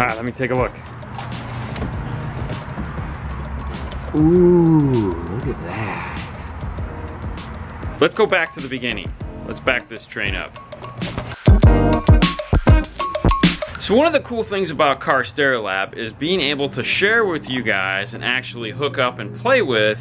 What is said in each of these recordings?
right, let me take a look. Ooh, look at that. Let's go back to the beginning. Let's back this train up. So one of the cool things about Car Stereo Lab is being able to share with you guys and actually hook up and play with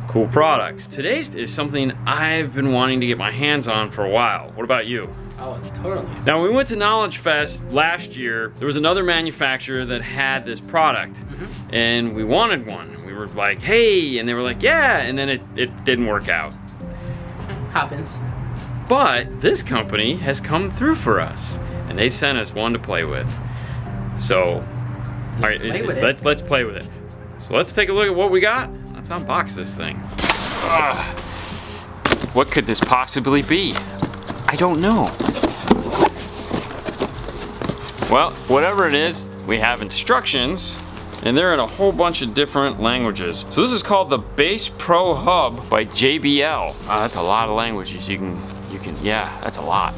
cool products. Today's is something I've been wanting to get my hands on for a while. What about you? Oh, totally. Now, when we went to Knowledge Fest last year, there was another manufacturer that had this product, and we wanted one. We were like, hey, and they were like, yeah, and then it didn't work out. Happens. But this company has come through for us, and they sent us one to play with. So, all right, let's play with it. So let's take a look at what we got. Let's unbox this thing. What could this possibly be? I don't know. Well, whatever it is, we have instructions, and they're in a whole bunch of different languages. So this is called the Bass Pro Hub by JBL. That's a lot of languages. You can, yeah, that's a lot.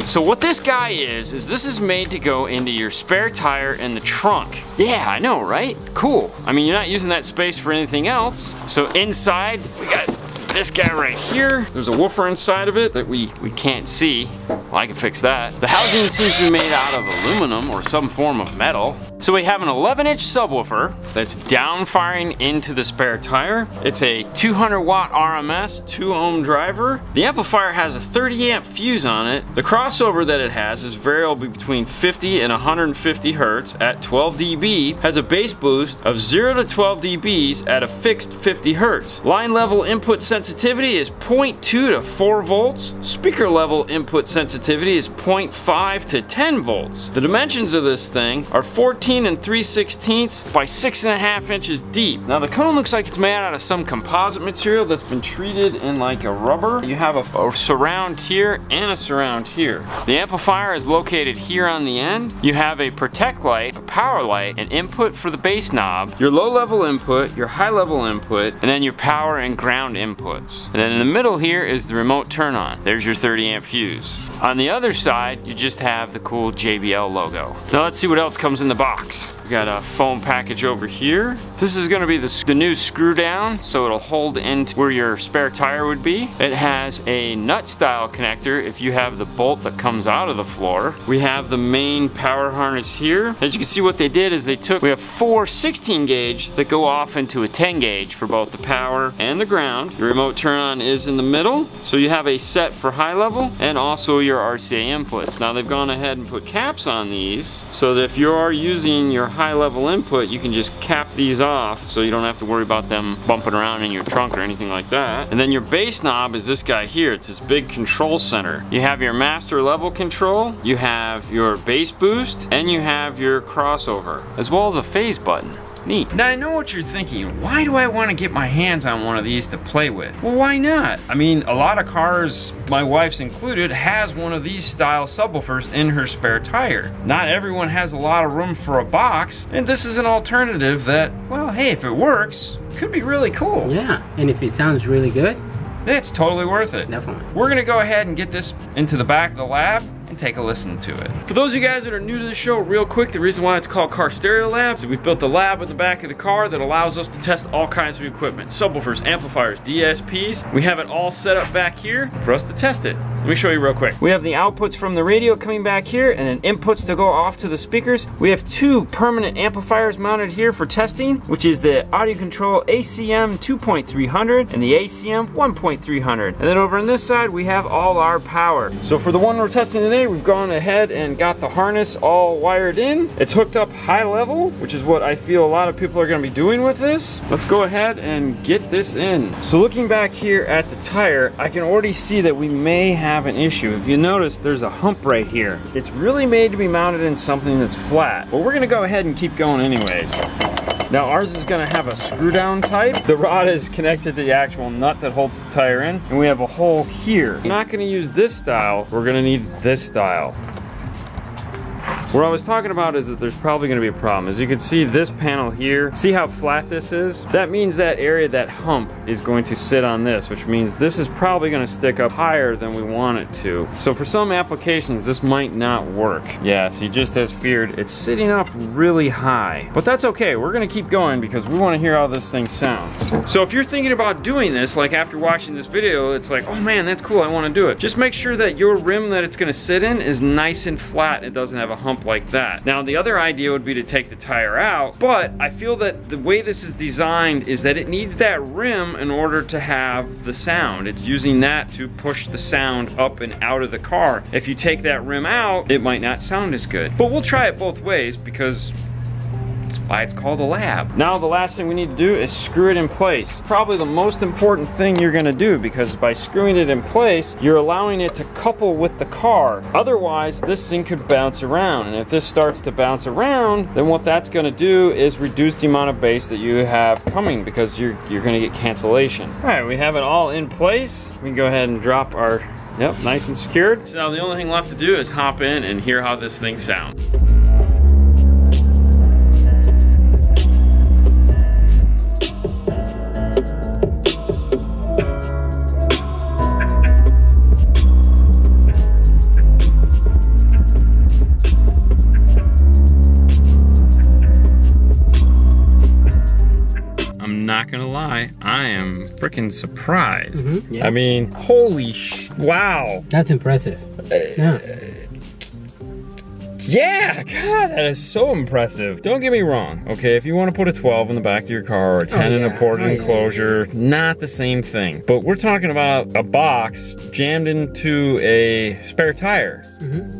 So what this guy is this is made to go into your spare tire in the trunk. Yeah, I know, right? Cool. I mean, you're not using that space for anything else. So inside, we got this guy right here. There's a woofer inside of it that we can't see. Well, I can fix that. The housing seems to be made out of aluminum or some form of metal. So we have an 11-inch subwoofer that's downfiring into the spare tire. It's a 200 watt RMS, 2 ohm driver. The amplifier has a 30 amp fuse on it. The crossover that it has is variable between 50 and 150 hertz at 12 dB, has a bass boost of 0 to 12 dBs at a fixed 50 hertz. Line level input sensitivity is 0.2 to 4 volts. Speaker level input sensitivity is 0.5 to 10 volts. The dimensions of this thing are 14 and 3/16 by 6.5 inches deep. Now the cone looks like it's made out of some composite material that's been treated in like a rubber. You have a surround here and a surround here. The amplifier is located here on the end. You have a protect light, a power light, an input for the bass knob, your low level input, your high level input, and then your power and ground inputs. And then in the middle here is the remote turn on. There's your 30 amp fuse. On the other side, you just have the cool JBL logo. Now let's see what else comes in the box. We got a foam package over here. This is gonna be the new screw down, so it'll hold into where your spare tire would be. It has a nut style connector if you have the bolt that comes out of the floor. We have the main power harness here. As you can see, what they did is we have 4 16 gauge that go off into a 10 gauge for both the power and the ground. Your remote turn on is in the middle, so you have a set for high level and also your RCA inputs. Now they've gone ahead and put caps on these so that if you are using your high level input, you can just cap these off so you don't have to worry about them bumping around in your trunk or anything like that. And then your bass knob is this guy here. It's this big control center. You have your master level control, you have your bass boost, and you have your crossover, as well as a phase button. Neat. Now I know what you're thinking. Why do I want to get my hands on one of these to play with? Well, why not? I mean, a lot of cars, my wife's included, has one of these style subwoofers in her spare tire. Not everyone has a lot of room for a box, and this is an alternative that, well, hey, if it works, could be really cool. Yeah, and if it sounds really good, it's totally worth it. Definitely. We're gonna go ahead and get this into the back of the lab and take a listen to it. For those of you guys that are new to the show, real quick, the reason why it's called Car Stereo Lab is we've built a lab at the back of the car that allows us to test all kinds of equipment. Subwoofers, amplifiers, DSPs. We have it all set up back here for us to test it. Let me show you real quick. We have the outputs from the radio coming back here and then inputs to go off to the speakers. We have 2 permanent amplifiers mounted here for testing, which is the Audio Control ACM 2.300 and the ACM 1.300. And then over on this side, we have all our power. So for the one we're testing today, we've gone ahead and got the harness all wired in. It's hooked up high level, which is what I feel a lot of people are gonna be doing with this. Let's go ahead and get this in. So looking back here at the tire, I can already see that we may have an issue. If you notice, there's a hump right here. It's really made to be mounted in something that's flat, but we're gonna go ahead and keep going anyways. Now ours is gonna have a screw down type. The rod is connected to the actual nut that holds the tire in, and we have a hole here. We're not gonna use this style, we're gonna need this style. What I was talking about is that there's probably gonna be a problem. As you can see, this panel here, see how flat this is? That means that area, that hump, is going to sit on this, which means this is probably gonna stick up higher than we want it to. So for some applications, this might not work. Yeah, see, just as feared, it's sitting up really high. But that's okay, we're gonna keep going because we wanna hear how this thing sounds. So if you're thinking about doing this, like after watching this video, it's like, oh man, that's cool, I wanna do it. Just make sure that your rim that it's gonna sit in is nice and flat. It doesn't have a hump like that. Now, the other idea would be to take the tire out, but I feel that the way this is designed is that it needs that rim in order to have the sound. It's using that to push the sound up and out of the car. If you take that rim out, it might not sound as good. But we'll try it both ways because why it's called a lab. Now the last thing we need to do is screw it in place. Probably the most important thing you're gonna do, because by screwing it in place, you're allowing it to couple with the car. Otherwise, this thing could bounce around. And if this starts to bounce around, then what that's gonna do is reduce the amount of bass that you have coming, because you're gonna get cancellation. All right, we have it all in place. We can go ahead and drop our, yep, nice and secured. So now the only thing left to do is hop in and hear how this thing sounds. Not gonna lie, I am freaking surprised. Yeah. I mean, holy wow. That's impressive. Yeah. Yeah, God, that is so impressive. Don't get me wrong, okay? If you want to put a 12 in the back of your car or a 10 in a ported enclosure, not the same thing. But we're talking about a box jammed into a spare tire,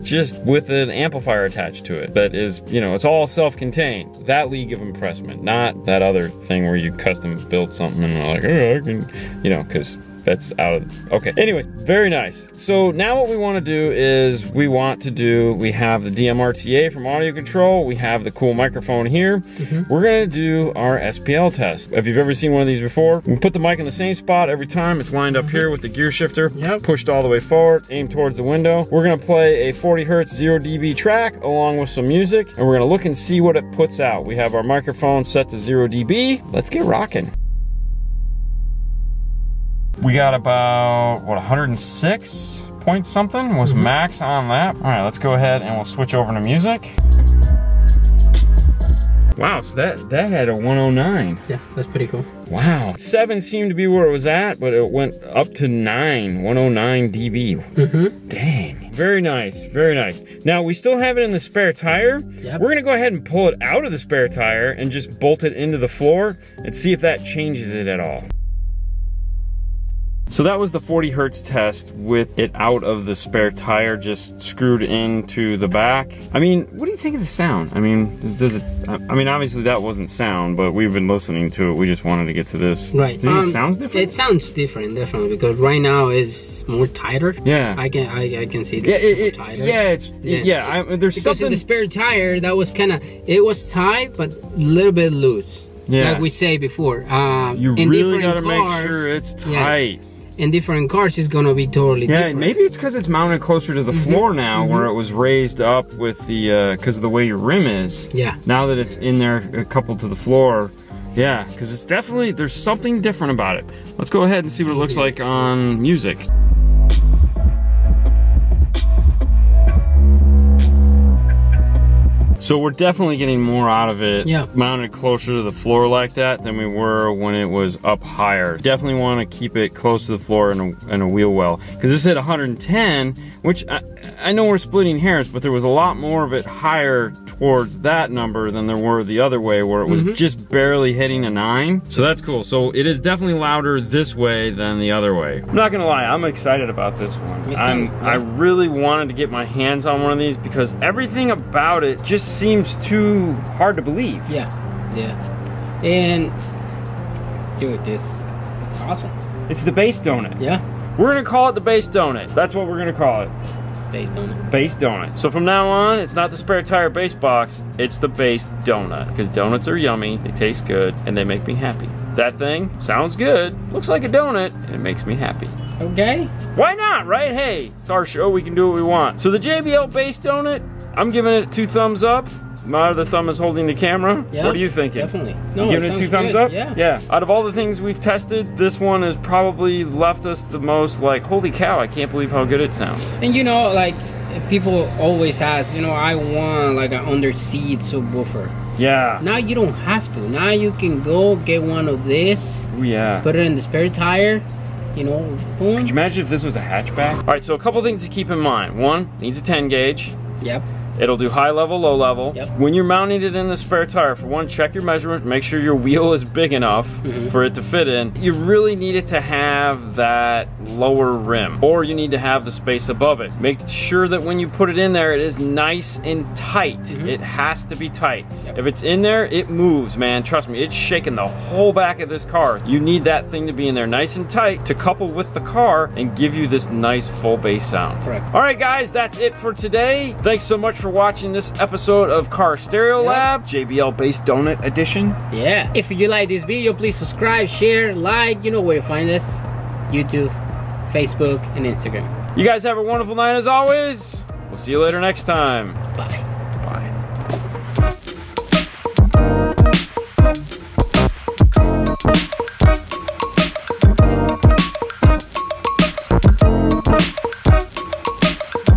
just with an amplifier attached to it. That is, you know, it's all self-contained. That league of impressment, not that other thing where you custom built something and like, oh, I can, you know, because that's out of, okay. Anyway, very nice. So now what we want to do is we have the DMRTA from Audio Control. We have the cool microphone here. We're gonna do our SPL test. If you've ever seen one of these before, we put the mic in the same spot every time. It's lined up here with the gear shifter, pushed all the way forward, aimed towards the window. We're gonna play a 40 Hertz 0 dB track along with some music, and we're gonna look and see what it puts out. We have our microphone set to 0 dB. Let's get rocking. We got about, what, 106 point something was max on that. All right, let's go ahead and we'll switch over to music. Wow, so that had a 109. Yeah, that's pretty cool. Wow. 7 seemed to be where it was at, but it went up to 109 dB. Dang. Very nice, very nice. Now, we still have it in the spare tire. We're gonna go ahead and pull it out of the spare tire and just bolt it into the floor and see if that changes it at all. So that was the 40 Hertz test with it out of the spare tire, just screwed into the back. I mean, what do you think of the sound? I mean, does it, I mean, obviously that wasn't sound, but we've been listening to it. We just wanted to get to this. Right. Do you think it sounds different? It sounds different, definitely, because right now it's more tighter. Yeah. I can see that. Yeah, it's tighter. Yeah, it's, there's because something. in the spare tire, that was kind of, it was tight, but a little bit loose. Yeah. Like we say before. You really gotta make sure it's tight. Yes. In different cars, it's gonna be totally different. Maybe it's because it's mounted closer to the floor now, where it was raised up with the, because of the way your rim is. Yeah. Now that it's in there, coupled to the floor, yeah, because it's definitely, there's something different about it. Let's go ahead and see what it looks like on music. So we're definitely getting more out of it mounted closer to the floor like that than we were when it was up higher. Definitely want to keep it close to the floor in a wheel well. Because this at 110, which I know we're splitting hairs, but there was a lot more of it higher towards that number than there were the other way, where it was just barely hitting a 9. So that's cool. So it is definitely louder this way than the other way. I'm not gonna lie, I'm excited about this one. I really wanted to get my hands on one of these because everything about it just seems too hard to believe. Yeah. And dude, it's awesome. It's the bass donut. Yeah. We're gonna call it the bass donut. That's what we're gonna call it. bass donut. Bass donut. So from now on, it's not the spare tire bass box, it's the bass donut. Because donuts are yummy, they taste good, and they make me happy. That thing sounds good, looks like a donut, and it makes me happy. Okay. Why not, right? Hey, it's our show, we can do what we want. So the JBL bass donut, I'm giving it 2 thumbs up. My other thumb is holding the camera. Yeah, what are you thinking? Definitely. No, you giving it 2 thumbs good. up? Yeah. Yeah. Out of all the things we've tested, this one has probably left us the most like, holy cow, I can't believe how good it sounds. And you know, like, people always ask, you know, I want like an under-seat subwoofer. Yeah. Now you don't have to. Now you can go get one of this. Ooh, yeah. Put it in the spare tire. You know, boom. Could you imagine if this was a hatchback? All right, so a couple things to keep in mind. One, needs a 10 gauge. Yep. It'll do high level, low level. Yep. When you're mounting it in the spare tire, for one, check your measurement, make sure your wheel is big enough for it to fit in. You really need it to have that lower rim, or you need to have the space above it. Make sure that when you put it in there, it is nice and tight. It has to be tight. Yep. If it's in there, it moves, man. Trust me, it's shaking the whole back of this car. You need that thing to be in there nice and tight to couple with the car and give you this nice full bass sound. Correct. All right, guys, that's it for today. Thanks so much for watching this episode of Car Stereo Lab, JBL Bass Donut Edition. Yeah. If you like this video, please subscribe, share, like. You know where to find us. YouTube, Facebook, and Instagram. You guys have a wonderful night as always. We'll see you later next time. Bye.